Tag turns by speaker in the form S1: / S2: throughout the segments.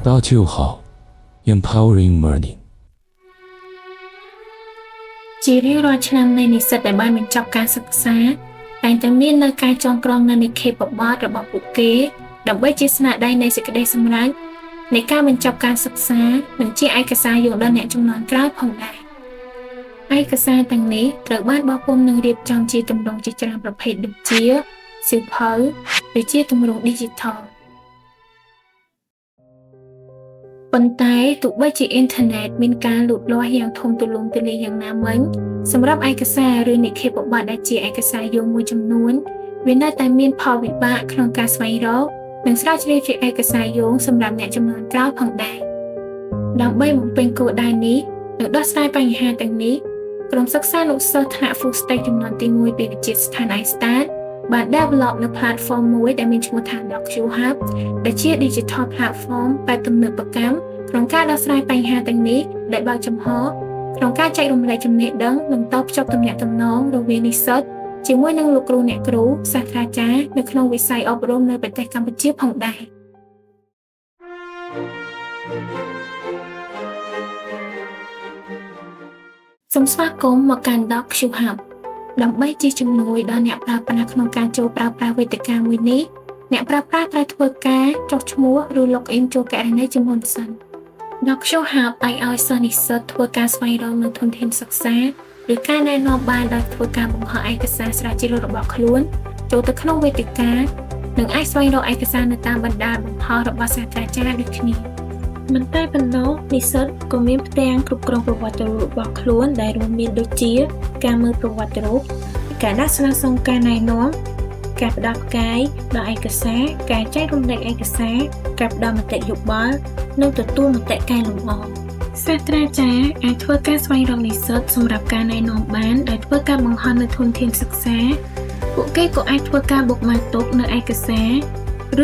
S1: 到就好 Empowering Learning
S2: ជារៀងរាល់ឆ្នាំនៃនិស្សិតដែលបានបញ្ចប់ការសិក្សាតែងតែមាននៅការចងក្រងនៅនិក្ខេបបទរបស់ពួកគេដើម្បីជាស្នាដៃនៃសេចក្តីសម្រេចនៃការបញ្ចប់ការសិក្សានិងជាឯកសារយោងដល់អ្នកជំនាន់ក្រោយផងដែរឯកសារទាំងនេះត្រូវបានបោះពុម្ពនិងរៀបចំជាទម្រង់ជាច្រើនប្រភេទដូចជាសៀវភៅឬជាទម្រង់ Digital ប៉ុន្តែទោះបីជាអ៊ីនធឺណិតមានការលូតលាស់យ៉ាងធំទូលំទូលាយយ៉ាងណាមិញសម្រាប់ឯកសារឬនិក្ខេបបទដែលជាឯកសារយោងមួយចំនួនវានៅតែមានផលវិបាកក្នុងការស្វែងរកនិងស្រាវជ្រាវជាឯកសារយោងសម្រាប់អ្នកជំនាន់ក្រោយផងដែរដើម្បីបំពេញគោលដៅនេះនិងដោះស្រាយបញ្ហាទាំងនេះក្រុមសិក្សានុសិស្សថ្នាក់ Full Stack ចំនួនទី1ពីវិទ្យាស្ថាន iStart បាន develop នៅ platform មួយដែលមានឈ្មោះថា DocuHub ដែលជា digital platform បែបទំនើបកម្មក្នុងការដោះស្រាយបញ្ហាទាំងនេះដែលបើកចំហក្នុងការចែករំលែកចំណេះដឹងនិងតភ្ជាប់ទំនាក់ទំនងរវាងនិស្សិតជាមួយនឹងលោកគ្រូអ្នកគ្រូសាស្ត្រាចារ្យនៅក្នុងវិស័យអប់រំនៅប្រទេសកម្ពុជាផងដែរសូមស្វាគមន៍មកកាន់ DocuHub ដើម្បីជាជំនួយដល់អ្នកប្រើប្រាស់ក្នុងការចូលប្រើប្រាស់វេទិកាមួយនេះអ្នកប្រើប្រាស់ត្រូវធ្វើការចុះឈ្មោះឬ login ចូលគណនីជាមុនសិន DocuHub ឲ្យសិស្សនិស្សិតធ្វើការស្វែងរកនូវធនធានសិក្សាឬការណែនាំបានដោយធ្វើការបង្ហោះឯកសារស្រាវជ្រាវរបស់ខ្លួនចូលទៅក្នុងវេទិកានិងអាចស្វែងរកឯកសារនៅតាមបណ្ដាញបង្ហោះរបស់សាស្ត្រាចារ្យដូចគ្នាមិនតែប៉ុណ្ណោះនិស្សិតក៏មានផ្ទាំងគ្រប់គ្រងប្រវត្តិរូបរបស់ខ្លួនដែលរួមមានដូចជាការមើលប្រវត្តិរូបការដាក់ស្នើសុំការណែនាំការផ្ដល់ផ្កាយដល់ឯកសារការចែករំលែកឯកសារការផ្ដល់មតិយោបល់និងទទួលមតិកែលម្អសាស្ត្រាចារ្យអាចធ្វើការស្វែងរកនិស្សិតសម្រាប់ការណែនាំបានដោយធ្វើការបង្ហោះនៅធនធានសិក្សាពួកគេក៏អាចធ្វើការបុកម៉ាកទុកនៅឯកសារ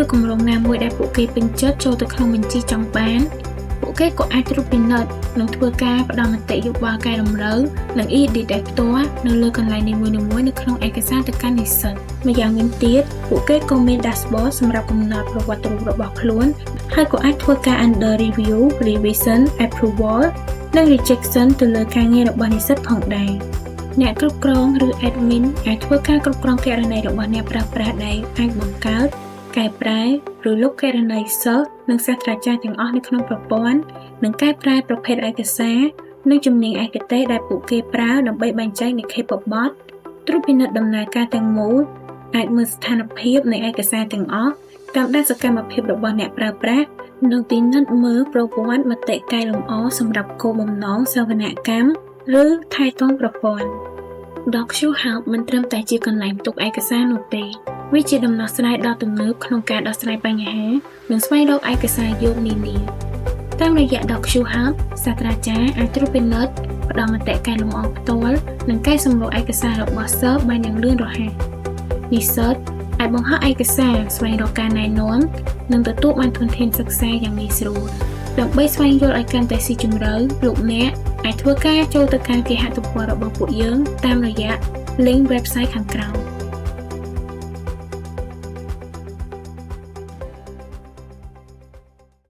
S2: ឬគម្រោងណាមួយដែលពួកគេពេញចិត្តចូលទៅក្នុងបញ្ជីចង់បានពួកគេក៏អាចត្រួតពិនិត្យនិងធ្វើការផ្ដល់មតិយោបល់កែតម្រូវនិង edit ដែលផ្ទាល់នៅលើកន្លែងនីមួយៗនៅក្នុងឯកសារទៅកាន់និស្សិតម្យ៉ាងវិញទៀតពួកគេក៏មាន dashboard សម្រាប់កំណត់ប្រវត្តិរូបរបស់ខ្លួនហើយក៏អាចធ្វើការ under review revision approval និង rejection ទៅលើការងាររបស់និស្សិតផងដែរអ្នកគ្រប់គ្រងឬ admin អាចធ្វើការគ្រប់គ្រងគណនីរបស់អ្នកប្រើប្រាស់ដែលអាចបង្កើតកែប្រែឬលុបគណនីសិស្សនិងសាស្ត្រាចារ្យទាំងអស់នៅក្នុងប្រព័ន្ធនិងកែប្រែប្រភេទឯកសារនិងជំនាញឯកទេសដែលពួកគេប្រើដើម្បីបែងចែកនិក្ខេបបទត្រួតពិនិត្យដំណើរការទាំងមូលអាចមើលស្ថានភាពនៃឯកសារទាំងអស់តាមដានសកម្មភាពរបស់អ្នកប្រើប្រាស់និងពិនិត្យមើលប្រវត្តិមតិកែលម្អសម្រាប់គោលបំណងសវនកម្មឬថែទាំប្រព័ន្ធ DocuHub មិនត្រឹមតែជាកន្លែងផ្ទុកឯកសារនោះទេវាជាដំណោះស្រាយដ៏ទំនើបក្នុងការដោះស្រាយបញ្ហានិងស្វែងរកឯកសារយោងនានាតាមរយៈ DocuHub សាស្ត្រាចារ្យអាចត្រួតពិនិត្យផ្ដល់មតិកែលម្អផ្ទាល់និងកែសម្រួលឯកសាររបស់សិស្សបានយ៉ាងលឿនរហ័សនិស្សិតអាចបង្ហោះឯកសារស្វែងរកការណែនាំនិងទទួលបានធនធានសិក្សាយ៉ាងងាយស្រួលដើម្បីស្វែងយល់ឲ្យកាន់តែស៊ីជម្រៅលោកអ្នកអាចធ្វើការចូលទៅកាន់គេហទំព័ររបស់ពួកយើងតាមរយៈ link website ខាងក្រោម